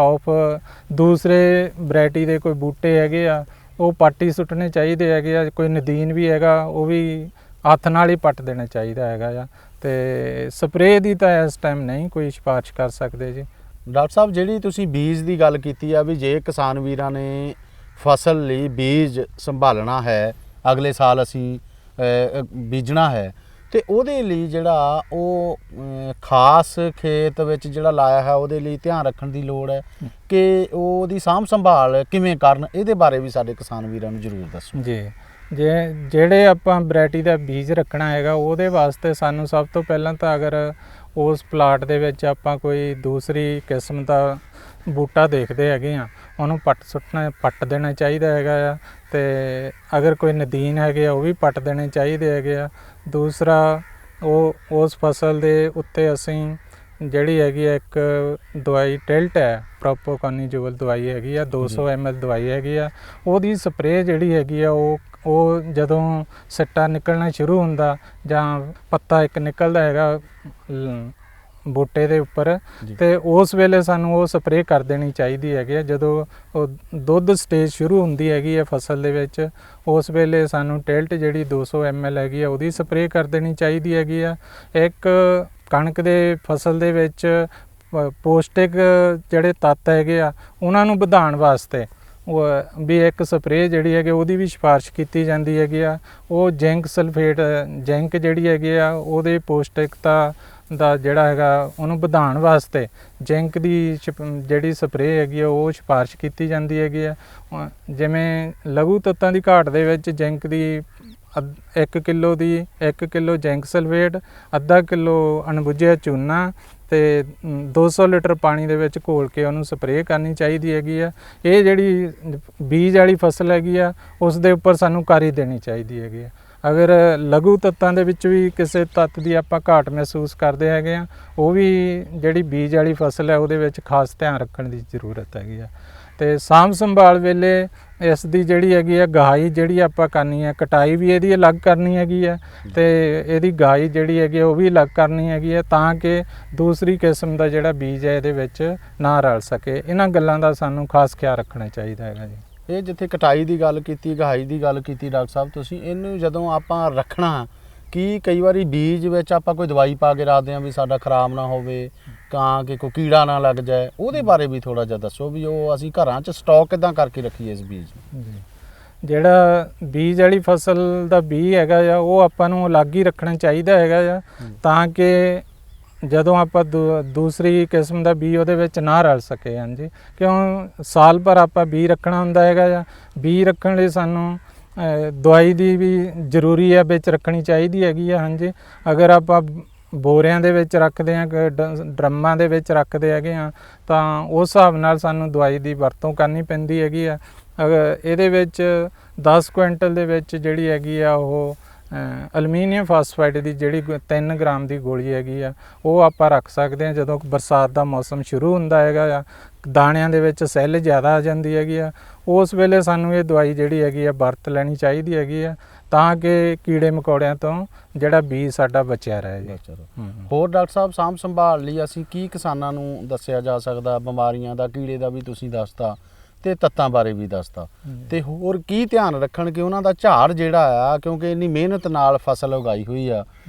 ਦੂਸਰੇ ਵੈਰਾਈਟੀ ਦੇ ਕੋਈ ਬੂਟੇ ਹੈਗੇ ਆ ਉਹ ਪੱਟ ਹੀ ਸੁੱਟਣੇ ਚਾਹੀਦੇ ਹੈਗੇ ਆ। ਕੋਈ ਨਦੀਨ ਵੀ ਹੈਗਾ ਉਹ ਵੀ ਹੱਥ ਨਾਲ ਹੀ ਪੱਟ ਦੇਣਾ ਚਾਹੀਦਾ ਹੈਗਾ ਆ। ਤੇ ਸਪਰੇਅ ਦੀ ਤਾਂ ਇਸ ਟਾਈਮ ਨਹੀਂ ਕੋਈ ਸਿਫਾਰਿਸ਼ ਕਰ ਸਕਦੇ ਜੀ। ਡਾਕਟਰ ਸਾਹਿਬ, ਜਿਹੜੀ ਤੁਸੀਂ ਬੀਜ ਦੀ ਗੱਲ ਕੀਤੀ ਆ ਵੀ ਜੇ ਕਿਸਾਨ ਵੀਰਾਂ ਨੇ ਫਸਲ ਲਈ ਬੀਜ ਸੰਭਾਲਣਾ ਹੈ, ਅਗਲੇ ਸਾਲ ਅਸੀਂ ਬੀਜਣਾ ਹੈ, ਤੇ ਉਹਦੇ ਲਈ ਜਿਹੜਾ ਉਹ ਖਾਸ ਖੇਤ ਵਿੱਚ ਜਿਹੜਾ ਲਾਇਆ ਹੈ ਉਹਦੇ ਲਈ ਧਿਆਨ ਰੱਖਣ ਦੀ ਲੋੜ ਹੈ ਕਿ ਉਹਦੀ ਸਾਂਭ ਸੰਭਾਲ ਕਿਵੇਂ ਕਰਨ? ਇਹਦੇ ਬਾਰੇ ਵੀ ਸਾਡੇ ਕਿਸਾਨ ਵੀਰਾਂ ਨੂੰ ਜ਼ਰੂਰ ਦੱਸੋ ਜੀ। ਜਿਹੜੇ ਆਪਾਂ ਵੈਰਾਈਟੀ ਦਾ ਬੀਜ ਰੱਖਣਾ ਹੈਗਾ ਉਹਦੇ ਵਾਸਤੇ ਸਾਨੂੰ ਸਭ ਤੋਂ ਪਹਿਲਾਂ ਤਾਂ ਅਗਰ ਉਸ ਪਲਾਟ ਦੇ ਵਿੱਚ ਆਪਾਂ ਕੋਈ ਦੂਸਰੀ ਕਿਸਮ ਦਾ ਬੂਟਾ ਦੇਖਦੇ ਹੈਗੇ ਆ, ਉਹਨੂੰ ਪੱਟ ਦੇਣਾ ਚਾਹੀਦਾ ਹੈਗਾ ਆ। ਤੇ ਅਗਰ ਕੋਈ ਨਦੀਨ ਹੈਗੇ ਆ ਉਹ ਵੀ ਪੱਟ ਦੇਣੇ ਚਾਹੀਦੇ ਹੈਗੇ ਆ। ਦੂਸਰਾ ਉਸ ਫਸਲ ਦੇ ਉੱਤੇ ਅਸੀਂ ਜਿਹੜੀ ਹੈਗੀ ਆ ਇੱਕ ਦਵਾਈ ਟਿਲਟ ਹੈ, ਪ੍ਰੋਪੋਕੋਨੀਜੂਵਲ ਦਵਾਈ ਹੈਗੀ ਆ, 200 ml ਦਵਾਈ ਹੈਗੀ ਆ। ਉਹਦੀ ਸਪਰੇਅ ਜਿਹੜੀ ਹੈਗੀ ਆ ਉਹ ਜਦੋਂ ਸਿੱਟਾ ਨਿਕਲਣਾ ਸ਼ੁਰੂ ਹੁੰਦਾ ਜਾਂ ਪੱਤਾ ਇੱਕ ਨਿਕਲਦਾ ਹੈਗਾ ਬੂਟੇ ਦੇ ਉੱਪਰ, ਤੇ ਉਸ ਵੇਲੇ ਸਾਨੂੰ ਉਹ ਸਪਰੇਅ ਕਰ ਦੇਣੀ ਚਾਹੀਦੀ ਹੈਗੀ ਆ। ਜਦੋਂ ਉਹ ਦੁੱਧ ਸਟੇਜ ਸ਼ੁਰੂ ਹੁੰਦੀ ਹੈਗੀ ਆ ਫਸਲ ਦੇ ਵਿੱਚ, ਉਸ ਵੇਲੇ ਸਾਨੂੰ ਟਿਲਟ ਜਿਹੜੀ 200 ml ਹੈਗੀ ਆ ਉਹਦੀ ਸਪਰੇਅ ਕਰ ਦੇਣੀ ਚਾਹੀਦੀ ਹੈਗੀ ਆ। ਇੱਕ ਕਣਕ ਦੇ ਫਸਲ ਦੇ ਵਿੱਚ ਪੌਸ਼ਟਿਕ ਜਿਹੜੇ ਤੱਤ ਹੈਗੇ ਆ ਉਹਨਾਂ ਨੂੰ ਵਧਾਉਣ ਵਾਸਤੇ ਉਹ ਵੀ ਇੱਕ ਸਪਰੇਅ ਜਿਹੜੀ ਹੈਗੀ ਉਹਦੀ ਵੀ ਸਿਫਾਰਿਸ਼ ਕੀਤੀ ਜਾਂਦੀ ਹੈਗੀ ਆ। ਉਹ ਜ਼ਿੰਕ ਸਲਫੇਟ, ਜ਼ਿੰਕ ਜਿਹੜੀ ਹੈਗੀ ਆ ਉਹਦੇ ਪੌਸ਼ਟਿਕਤਾ ਦਾ ਜਿਹੜਾ ਹੈਗਾ ਉਹਨੂੰ ਵਧਾਉਣ ਵਾਸਤੇ ਜ਼ਿੰਕ ਦੀ ਜਿਹੜੀ ਸਪਰੇਅ ਹੈਗੀ ਆ ਉਹ ਸਿਫਾਰਿਸ਼ ਕੀਤੀ ਜਾਂਦੀ ਹੈਗੀ ਆ। ਜਿਵੇਂ ਲਘੂ ਤੱਤਾਂ ਦੀ ਘਾਟ ਦੇ ਵਿੱਚ ਜ਼ਿੰਕ ਦੀ 1 ਕਿਲੋ ਜ਼ਿੰਕ ਸਲਫੇਟ, ਅੱਧਾ ਕਿਲੋ ਅਣਬੁੱਝਿਆ ਚੂਨਾ ਤੇ 200 ਲੀਟਰ ਪਾਣੀ ਦੇ ਵਿੱਚ ਘੋਲ ਕੇ ਉਹਨੂੰ ਸਪਰੇਅ ਕਰਨੀ ਚਾਹੀਦੀ ਹੈਗੀ ਆ। ਇਹ ਜਿਹੜੀ ਬੀਜ ਵਾਲੀ ਫਸਲ ਹੈਗੀ ਆ ਉਸ ਦੇ ਉੱਪਰ ਸਾਨੂੰ ਕਾਰੀ ਦੇਣੀ ਚਾਹੀਦੀ ਹੈਗੀ ਆ। ਅਗਰ ਲਘੂ ਤੱਤਾਂ ਦੇ ਵਿੱਚ ਵੀ ਕਿਸੇ ਤੱਤ ਦੀ ਆਪਾਂ ਘਾਟ ਮਹਿਸੂਸ ਕਰਦੇ ਹੈਗੇ ਆ, ਉਹ ਵੀ ਜਿਹੜੀ ਬੀਜ ਵਾਲੀ ਫਸਲ ਹੈ ਉਹਦੇ ਵਿੱਚ ਖਾਸ ਧਿਆਨ ਰੱਖਣ ਦੀ ਜ਼ਰੂਰਤ ਹੈਗੀ ਆ। ਤੇ ਸਾਂਭ ਸੰਭਾਲ ਵੇਲੇ ਇਸ ਦੀ ਜਿਹੜੀ ਹੈਗੀ ਆ ਗਹਾਈ ਜਿਹੜੀ ਆਪਾਂ ਕਰਨੀ ਹੈ, ਕਟਾਈ ਵੀ ਇਹਦੀ ਅਲੱਗ ਕਰਨੀ ਹੈਗੀ ਹੈ ਤੇ ਇਹਦੀ ਗਹਾਈ ਜਿਹੜੀ ਹੈਗੀ ਉਹ ਵੀ ਅਲੱਗ ਕਰਨੀ ਹੈਗੀ ਹੈ, ਤਾਂ ਕਿ ਦੂਸਰੀ ਕਿਸਮ ਦਾ ਜਿਹੜਾ ਬੀਜ ਹੈ ਇਹਦੇ ਵਿੱਚ ਨਾ ਰਲ ਸਕੇ। ਇਹਨਾਂ ਗੱਲਾਂ ਦਾ ਸਾਨੂੰ ਖਾਸ ਖਿਆਲ ਰੱਖਣਾ ਚਾਹੀਦਾ ਹੈਗਾ ਜੀ। ਇਹ ਜਿੱਥੇ ਕਟਾਈ ਦੀ ਗੱਲ ਕੀਤੀ, ਗਹਾਈ ਦੀ ਗੱਲ ਕੀਤੀ ਡਾਕਟਰ ਸਾਹਿਬ ਤੁਸੀਂ, ਇਹਨੂੰ ਜਦੋਂ ਆਪਾਂ ਰੱਖਣਾ ਕਿ ਕਈ ਵਾਰੀ ਬੀਜ ਵਿੱਚ ਆਪਾਂ ਕੋਈ ਦਵਾਈ ਪਾ ਕੇ ਰੱਖਦੇ ਹਾਂ ਵੀ ਸਾਡਾ ਖਰਾਬ ਨਾ ਹੋਵੇ, ਕਾਂ ਕਿ ਕੋਈ ਕੀੜਾ ਨਾ ਲੱਗ ਜਾਏ, ਉਹਦੇ ਬਾਰੇ ਵੀ ਥੋੜਾ ਜਿਹਾ ਦੱਸੋ ਵੀ ਉਹ ਅਸੀਂ ਘਰਾਂ 'ਚ ਸਟਾਕ ਕਿੱਦਾਂ ਕਰਕੇ ਰੱਖੀਏ ਇਸ ਬੀਜ ਨੂੰ। ਜਿਹੜਾ ਬੀਜ ਵਾਲੀ ਫਸਲ ਦਾ ਬੀਜ ਹੈਗਾ ਆ ਉਹ ਆਪਾਂ ਨੂੰ ਅਲੱਗ ਹੀ ਰੱਖਣਾ ਚਾਹੀਦਾ ਹੈਗਾ ਆ, ਤਾਂ ਕਿ ਜਦੋਂ ਆਪਾਂ ਦੂਸਰੀ ਕਿਸਮ ਦਾ ਬੀਜ ਉਹਦੇ ਵਿੱਚ ਨਾ ਰਲ ਸਕੇ। ਹਾਂਜੀ, ਕਿਉਂ ਸਾਲ ਭਰ ਆਪਾਂ ਬੀਜ ਰੱਖਣਾ ਹੁੰਦਾ ਹੈਗਾ ਆ। ਬੀਜ ਰੱਖਣ ਲਈ ਸਾਨੂੰ ਦਵਾਈ ਦੀ ਵੀ ਜ਼ਰੂਰੀ ਹੈ ਵਿੱਚ ਰੱਖਣੀ ਚਾਹੀਦੀ ਹੈਗੀ ਆ। ਹਾਂਜੀ, ਅਗਰ ਆਪਾਂ ਬੋਰਿਆਂ ਦੇ ਵਿੱਚ ਰੱਖਦੇ ਹਾਂ, ਡਰਮਾਂ ਦੇ ਵਿੱਚ ਰੱਖਦੇ ਹੈਗੇ ਆ, ਤਾਂ ਉਸ ਹਿਸਾਬ ਨਾਲ ਸਾਨੂੰ ਦਵਾਈ ਦੀ ਵਰਤੋਂ ਕਰਨੀ ਪੈਂਦੀ ਹੈਗੀ ਆ। ਅਗਰ ਇਹਦੇ ਵਿੱਚ 10 ਕੁਇੰਟਲ ਦੇ ਵਿੱਚ ਜਿਹੜੀ ਹੈਗੀ ਆ ਉਹ ਐਲੂਮੀਨੀਅਮ ਫਾਸਫਾਈਡ ਦੀ ਜਿਹੜੀ 3 ਗ੍ਰਾਮ ਦੀ ਗੋਲੀ ਹੈਗੀ ਆ ਉਹ ਆਪਾਂ ਰੱਖ ਸਕਦੇ ਹਾਂ। ਜਦੋਂ ਬਰਸਾਤ ਦਾ ਮੌਸਮ ਸ਼ੁਰੂ ਹੁੰਦਾ ਹੈਗਾ ਆ, ਦਾਣਿਆਂ ਦੇ ਵਿੱਚ ਸੈੱਲ ਜ਼ਿਆਦਾ ਆ ਜਾਂਦੀ ਹੈਗੀ ਆ, ਉਸ ਵੇਲੇ ਸਾਨੂੰ ਇਹ ਦਵਾਈ ਜਿਹੜੀ ਹੈਗੀ ਆ ਵਰਤ ਲੈਣੀ ਚਾਹੀਦੀ ਹੈਗੀ ਆ, ਤਾਂ ਕਿ ਕੀੜੇ ਮਕੌੜਿਆਂ ਤੋਂ ਜਿਹੜਾ ਬੀਜ ਸਾਡਾ ਬਚਿਆ ਰਹੇ ਜੀ। ਹੋਰ ਡਾਕਟਰ ਸਾਹਿਬ ਸਾਂਭ ਸੰਭਾਲ ਲਈ ਅਸੀਂ ਕੀ ਕਿਸਾਨਾਂ ਨੂੰ ਦੱਸਿਆ ਜਾ ਸਕਦਾ? ਬਿਮਾਰੀਆਂ ਦਾ, ਕੀੜੇ ਦਾ ਵੀ ਤੁਸੀਂ ਦੱਸਤਾ ਤੇ ਤੱਤਾਂ ਬਾਰੇ ਵੀ ਦੱਸਤਾ, ਤੇ ਹੋਰ ਕੀ ਧਿਆਨ ਰੱਖਣ ਕਿ ਉਹਨਾਂ ਦਾ ਝਾੜ ਜਿਹੜਾ ਆ, ਕਿਉਂਕਿ ਇੰਨੀ ਮਿਹਨਤ ਨਾਲ ਫਸਲ ਉਗਾਈ ਹੋਈ ਆ,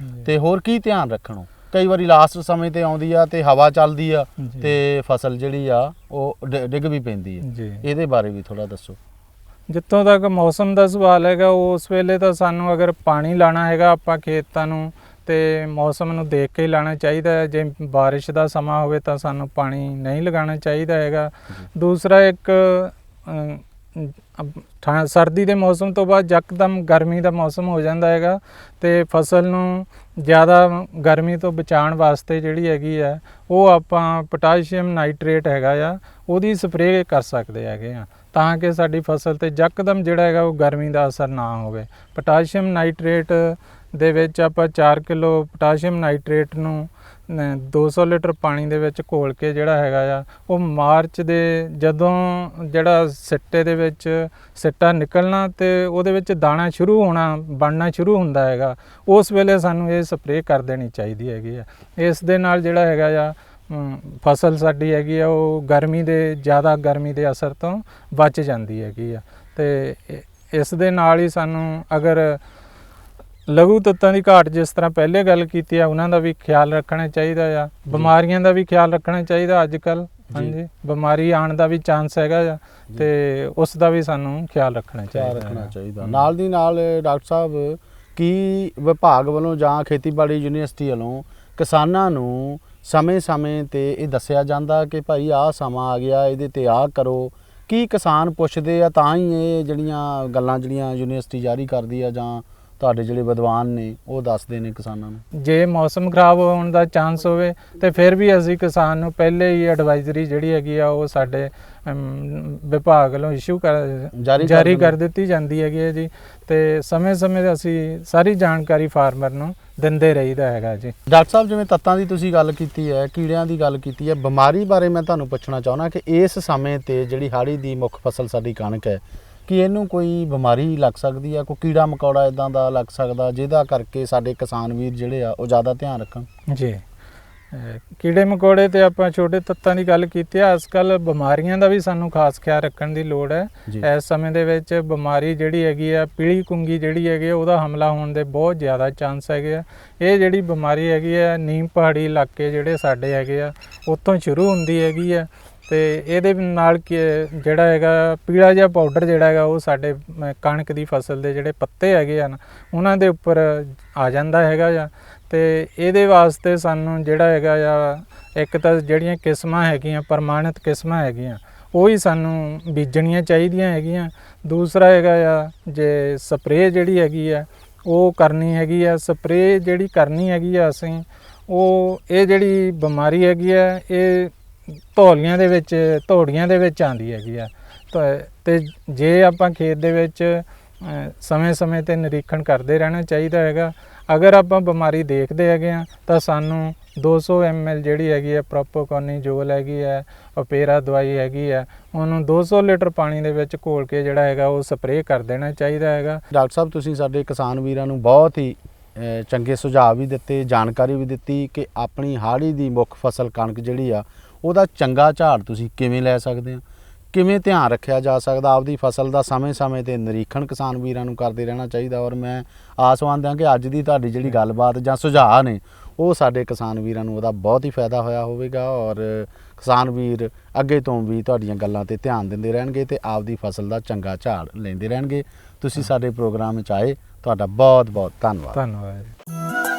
ਤੇ ਹੋਰ ਕੀ ਧਿਆਨ ਰੱਖਣੋ? ਕਈ ਵਾਰੀ ਲਾਸਟ ਸਮੇਂ ਤੇ ਆਉਂਦੀ ਆ ਤੇ ਹਵਾ ਚੱਲਦੀ ਆ ਤੇ ਫਸਲ ਜਿਹੜੀ ਆ ਉਹ ਡਿੱਗ ਵੀ ਪੈਂਦੀ ਆ, ਇਹਦੇ ਬਾਰੇ ਵੀ ਥੋੜਾ ਦੱਸੋ। ਜਿੱਥੋਂ ਤੱਕ ਮੌਸਮ ਦਾ ਸਵਾਲ ਹੈਗਾ, ਉਸ ਵੇਲੇ ਤਾਂ ਸਾਨੂੰ ਅਗਰ ਪਾਣੀ ਲਾਣਾ ਹੈਗਾ ਆਪਾਂ ਖੇਤਾਂ ਨੂੰ, ਤੇ ਮੌਸਮ ਨੂੰ ਦੇਖ ਕੇ ਹੀ ਲਾਣਾ ਚਾਹੀਦਾ ਹੈ। ਜੇ ਬਾਰਿਸ਼ ਦਾ ਸਮਾਂ ਹੋਵੇ ਤਾਂ ਸਾਨੂੰ ਪਾਣੀ ਨਹੀਂ ਲਗਾਉਣਾ ਚਾਹੀਦਾ ਹੈਗਾ। ਦੂਸਰਾ, ਇੱਕ ਸਰਦੀ ਦੇ ਮੌਸਮ ਤੋਂ ਬਾਅਦ ਯਕਦਮ ਗਰਮੀ ਦਾ ਮੌਸਮ ਹੋ ਜਾਂਦਾ ਹੈਗਾ, ਤੇ ਫਸਲ ਨੂੰ ਜ਼ਿਆਦਾ ਗਰਮੀ ਤੋਂ ਬਚਾਉਣ ਵਾਸਤੇ ਜਿਹੜੀ ਹੈਗੀ ਆ ਉਹ ਆਪਾਂ ਪੋਟਾਸ਼ੀਅਮ ਨਾਈਟ੍ਰੇਟ ਹੈਗਾ ਆ ਉਹਦੀ ਸਪਰੇਅ ਕਰ ਸਕਦੇ ਹੈਗੇ ਆ, ਤਾਂ ਕਿ ਸਾਡੀ ਫਸਲ ਤੇ ਯਕਦਮ ਜਿਹੜਾ ਹੈਗਾ ਉਹ ਗਰਮੀ ਦਾ ਅਸਰ ਨਾ ਹੋਵੇ। ਪੋਟਾਸ਼ੀਅਮ ਨਾਈਟ੍ਰੇਟ ਦੇ ਵਿੱਚ ਆਪਾਂ 4 ਕਿਲੋ ਪੋਟਾਸ਼ੀਅਮ ਨਾਈਟ੍ਰੇਟ ਨੂੰ 200 ਲੀਟਰ ਪਾਣੀ ਦੇ ਵਿੱਚ ਘੋਲ ਕੇ ਜਿਹੜਾ ਹੈਗਾ ਆ ਉਹ ਮਾਰਚ ਦੇ ਜਦੋਂ ਜਿਹੜਾ ਸਿੱਟੇ ਦੇ ਵਿੱਚ ਸਿੱਟਾ ਨਿਕਲਣਾ ਤੇ ਉਹਦੇ ਵਿੱਚ ਦਾਣਾ ਸ਼ੁਰੂ ਹੋਣਾ, ਬਣਨਾ ਸ਼ੁਰੂ ਹੁੰਦਾ ਹੈਗਾ, ਉਸ ਵੇਲੇ ਸਾਨੂੰ ਇਹ ਸਪਰੇਅ ਕਰ ਦੇਣੀ ਚਾਹੀਦੀ ਹੈਗੀ ਆ। ਇਸ ਦੇ ਨਾਲ ਜਿਹੜਾ ਹੈਗਾ ਆ ਫਸਲ ਸਾਡੀ ਹੈਗੀ ਆ ਉਹ ਜ਼ਿਆਦਾ ਗਰਮੀ ਦੇ ਅਸਰ ਤੋਂ ਬਚ ਜਾਂਦੀ ਹੈਗੀ ਆ। ਤੇ ਇਸ ਦੇ ਨਾਲ ਹੀ ਸਾਨੂੰ ਅਗਰ ਲਘੂ ਤੱਤਾਂ ਦੀ ਘਾਟ, ਜਿਸ ਤਰ੍ਹਾਂ ਪਹਿਲੇ ਗੱਲ ਕੀਤੀ ਆ, ਉਹਨਾਂ ਦਾ ਵੀ ਖਿਆਲ ਰੱਖਣਾ ਚਾਹੀਦਾ ਆ। ਬਿਮਾਰੀਆਂ ਦਾ ਵੀ ਖਿਆਲ ਰੱਖਣਾ ਚਾਹੀਦਾ। ਅੱਜ ਕੱਲ੍ਹ ਹਾਂਜੀ ਬਿਮਾਰੀ ਆਉਣ ਦਾ ਵੀ ਚਾਂਸ ਹੈਗਾ ਆ, ਤੇ ਉਸ ਦਾ ਵੀ ਸਾਨੂੰ ਖਿਆਲ ਰੱਖਣਾ ਚਾਹੀਦਾ। ਨਾਲ ਦੀ ਨਾਲ ਡਾਕਟਰ ਸਾਹਿਬ, ਕੀ ਵਿਭਾਗ ਵੱਲੋਂ ਜਾਂ ਖੇਤੀਬਾੜੀ ਯੂਨੀਵਰਸਿਟੀ ਵੱਲੋਂ ਕਿਸਾਨਾਂ ਨੂੰ ਸਮੇਂ-ਸਮੇਂ ਤੇ ਇਹ ਦੱਸਿਆ ਜਾਂਦਾ ਕਿ ਭਾਈ ਆਹ ਸਮਾਂ ਆ ਗਿਆ, ਇਹਦੇ ਤੇ ਆਹ ਕਰੋ? ਕੀ ਕਿਸਾਨ ਪੁੱਛਦੇ ਆ ਤਾਂ ਹੀ ਇਹ ਜਿਹੜੀਆਂ ਗੱਲਾਂ ਜਿਹੜੀਆਂ ਯੂਨੀਵਰਸਿਟੀ ਜਾਰੀ ਕਰਦੀ ਆ ਜਾਂ ਤੁਹਾਡੇ ਜਿਹੜੇ ਵਿਦਵਾਨ ਨੇ ਉਹ ਦੱਸਦੇ ਨੇ ਕਿਸਾਨਾਂ ਨੂੰ? ਜੇ ਮੌਸਮ ਖਰਾਬ ਹੋਣ ਦਾ ਚਾਂਸ ਹੋਵੇ ਤੇ ਫਿਰ ਵੀ ਅਸੀਂ ਕਿਸਾਨ ਨੂੰ ਪਹਿਲੇ ਹੀ ਐਡਵਾਈਜ਼ਰੀ ਜਿਹੜੀ ਹੈਗੀ ਆ ਉਹ ਸਾਡੇ ਵਿਭਾਗ ਵੱਲੋਂ ਇਸ਼ੂ ਜਾਰੀ ਕਰ ਦਿੱਤੀ ਜਾਂਦੀ ਹੈਗੀ ਹੈ ਜੀ। ਤੇ ਸਮੇਂ-ਸਮੇਂ ਤੇ ਅਸੀਂ ਸਾਰੀ ਜਾਣਕਾਰੀ ਫਾਰਮਰ ਨੂੰ ਦਿੰਦੇ ਰਹੀਦਾ ਹੈਗਾ ਜੀ। ਡਾਕਟਰ ਸਾਹਿਬ, ਜਿਵੇਂ ਤੱਤਾਂ ਦੀ ਤੁਸੀਂ ਗੱਲ ਕੀਤੀ ਹੈ, ਕੀੜਿਆਂ ਦੀ ਗੱਲ ਕੀਤੀ ਹੈ, ਬਿਮਾਰੀ ਬਾਰੇ ਮੈਂ ਤੁਹਾਨੂੰ ਪੁੱਛਣਾ ਚਾਹੁੰਦਾ ਕਿ ਇਸ ਸਮੇਂ ਤੇ ਜਿਹੜੀ ਹਾੜੀ ਦੀ ਮੁੱਖ ਫਸਲ ਸਾਡੀ ਕਣਕ ਹੈ, ਕਿ ਇਹਨੂੰ ਕੋਈ ਬਿਮਾਰੀ ਲੱਗ ਸਕਦੀ ਆ, ਕੋਈ ਕੀੜਾ ਮਕੌੜਾ ਇਦਾਂ ਦਾ ਲੱਗ ਸਕਦਾ ਜਿਹਦਾ ਕਰਕੇ ਸਾਡੇ ਕਿਸਾਨ ਵੀਰ ਜਿਹੜੇ ਆ ਉਹ ਜ਼ਿਆਦਾ ਧਿਆਨ ਰੱਖਣ? ਜੀ, ਕੀੜੇ ਮਕੌੜੇ ਤੇ ਆਪਾਂ ਛੋਟੇ ਤੱਤਾਂ ਦੀ ਗੱਲ ਕੀਤੀ ਆ। ਅੱਜ ਕੱਲ੍ਹ ਬਿਮਾਰੀਆਂ ਦਾ ਵੀ ਸਾਨੂੰ ਖਾਸ ਖਿਆਲ ਰੱਖਣ ਦੀ ਲੋੜ ਹੈ। ਇਸ ਸਮੇਂ ਦੇ ਵਿੱਚ ਬਿਮਾਰੀ ਜਿਹੜੀ ਹੈਗੀ ਆ, ਪੀਲੀ ਕੁੰਗੀ ਜਿਹੜੀ ਹੈਗੀ ਆ, ਉਹਦਾ ਹਮਲਾ ਹੋਣ ਦੇ ਬਹੁਤ ਜ਼ਿਆਦਾ ਚਾਂਸ ਹੈਗੇ ਆ। ਇਹ ਜਿਹੜੀ ਬਿਮਾਰੀ ਹੈਗੀ ਆ, ਨੀਮ ਪਹਾੜੀ ਇਲਾਕੇ ਜਿਹੜੇ ਸਾਡੇ ਹੈਗੇ ਆ ਉੱਥੋਂ ਸ਼ੁਰੂ ਹੁੰਦੀ ਹੈਗੀ ਆ। ਤੇ ਇਹਦੇ ਨਾਲ ਜਿਹੜਾ ਹੈਗਾ ਪੀਲਾ ਜਿਹਾ ਪਾਊਡਰ ਜਿਹੜਾ ਹੈਗਾ ਉਹ ਸਾਡੇ ਕਣਕ ਦੀ ਫਸਲ ਦੇ ਜਿਹੜੇ ਪੱਤੇ ਹੈਗੇ ਆ ਨਾ ਉਹਨਾਂ ਦੇ ਉੱਪਰ ਆ ਜਾਂਦਾ ਹੈਗਾ ਆ। ਤੇ ਇਹਦੇ ਵਾਸਤੇ ਸਾਨੂੰ ਜਿਹੜਾ ਹੈਗਾ ਆ, ਇੱਕ ਤਾਂ ਜਿਹੜੀਆਂ ਕਿਸਮਾਂ ਹੈਗੀਆਂ ਪ੍ਰਮਾਣਿਤ ਕਿਸਮਾਂ ਹੈਗੀਆਂ ਉਹ ਹੀ ਸਾਨੂੰ ਬੀਜਣੀਆਂ ਚਾਹੀਦੀਆਂ ਹੈਗੀਆਂ। ਦੂਸਰਾ ਹੈਗਾ ਆ, ਜੇ ਸਪਰੇਅ ਜਿਹੜੀ ਹੈਗੀ ਆ ਉਹ ਕਰਨੀ ਹੈਗੀ ਆ। ਸਪਰੇਅ ਜਿਹੜੀ ਕਰਨੀ ਹੈਗੀ ਆ ਅਸੀਂ, ਉਹ ਇਹ ਜਿਹੜੀ ਬਿਮਾਰੀ ਹੈਗੀ ਆ ਇਹ ਧੌਲੀਆਂ ਦੇ ਵਿੱਚ ਆਉਂਦੀ ਹੈਗੀ ਆ। ਤੇ ਜੇ ਆਪਾਂ ਖੇਤ ਦੇ ਵਿੱਚ ਸਮੇਂ-ਸਮੇਂ ਤੇ ਨਿਰੀਖਣ ਕਰਦੇ ਰਹਿਣਾ ਚਾਹੀਦਾ ਹੈਗਾ। ਅਗਰ ਆਪਾਂ ਬਿਮਾਰੀ ਦੇਖਦੇ ਹੈਗੇ ਆ ਤਾਂ ਸਾਨੂੰ 200 ml ਜਿਹੜੀ ਹੈਗੀ ਹੈ ਪ੍ਰੋਪੋਕੋਨੀਜ਼ੋਲ ਹੈਗੀ ਹੈ, ਅਪੇਰਾ ਦਵਾਈ ਹੈਗੀ ਹੈ, ਉਹਨੂੰ 200 ਲੀਟਰ ਪਾਣੀ ਦੇ ਵਿੱਚ ਘੋਲ ਕੇ ਜਿਹੜਾ ਹੈਗਾ ਉਹ ਸਪਰੇਅ ਕਰ ਦੇਣਾ ਚਾਹੀਦਾ ਹੈਗਾ। ਡਾਕਟਰ ਸਾਹਿਬ, ਤੁਸੀਂ ਸਾਡੇ ਕਿਸਾਨ ਵੀਰਾਂ ਨੂੰ ਬਹੁਤ ਹੀ ਚੰਗੇ ਸੁਝਾਅ ਵੀ ਦਿੱਤੇ, ਜਾਣਕਾਰੀ ਵੀ ਦਿੱਤੀ ਕਿ ਆਪਣੀ ਹਾੜੀ ਦੀ ਮੁੱਖ ਫਸਲ ਕਣਕ ਜਿਹੜੀ ਆ ਉਹਦਾ ਚੰਗਾ ਝਾੜ ਤੁਸੀਂ ਕਿਵੇਂ ਲੈ ਸਕਦੇ ਆ, ਕਿਵੇਂ ਧਿਆਨ ਰੱਖਿਆ ਜਾ ਸਕਦਾ। ਆਪਦੀ ਫਸਲ ਦਾ ਸਮੇਂ-ਸਮੇਂ ਤੇ ਨਿਰੀਖਣ ਕਿਸਾਨ ਵੀਰਾਂ ਨੂੰ ਕਰਦੇ ਰਹਿਣਾ ਚਾਹੀਦਾ। ਔਰ ਮੈਂ ਆਸਵਾਨ ਹਾਂ ਕਿ ਅੱਜ ਦੀ ਤੁਹਾਡੀ ਜਿਹੜੀ ਗੱਲਬਾਤ ਜਾਂ ਸੁਝਾਅ ਨੇ ਉਹ ਸਾਡੇ ਕਿਸਾਨ ਵੀਰਾਂ ਨੂੰ ਉਹਦਾ ਬਹੁਤ ਹੀ ਫਾਇਦਾ ਹੋਇਆ ਹੋਵੇਗਾ। ਔਰ ਕਿਸਾਨ ਵੀਰ ਅੱਗੇ ਤੋਂ ਵੀ ਤੁਹਾਡੀਆਂ ਗੱਲਾਂ ਤੇ ਧਿਆਨ ਦਿੰਦੇ ਰਹਿਣਗੇ ਤੇ ਆਪਦੀ ਫਸਲ ਦਾ ਚੰਗਾ ਝਾੜ ਲੈਂਦੇ ਰਹਿਣਗੇ। ਤੁਸੀਂ ਸਾਡੇ ਪ੍ਰੋਗਰਾਮ ਵਿੱਚ ਆਏ, ਤੁਹਾਡਾ ਬਹੁਤ ਬਹੁਤ ਧੰਨਵਾਦ। ਧੰਨਵਾਦ।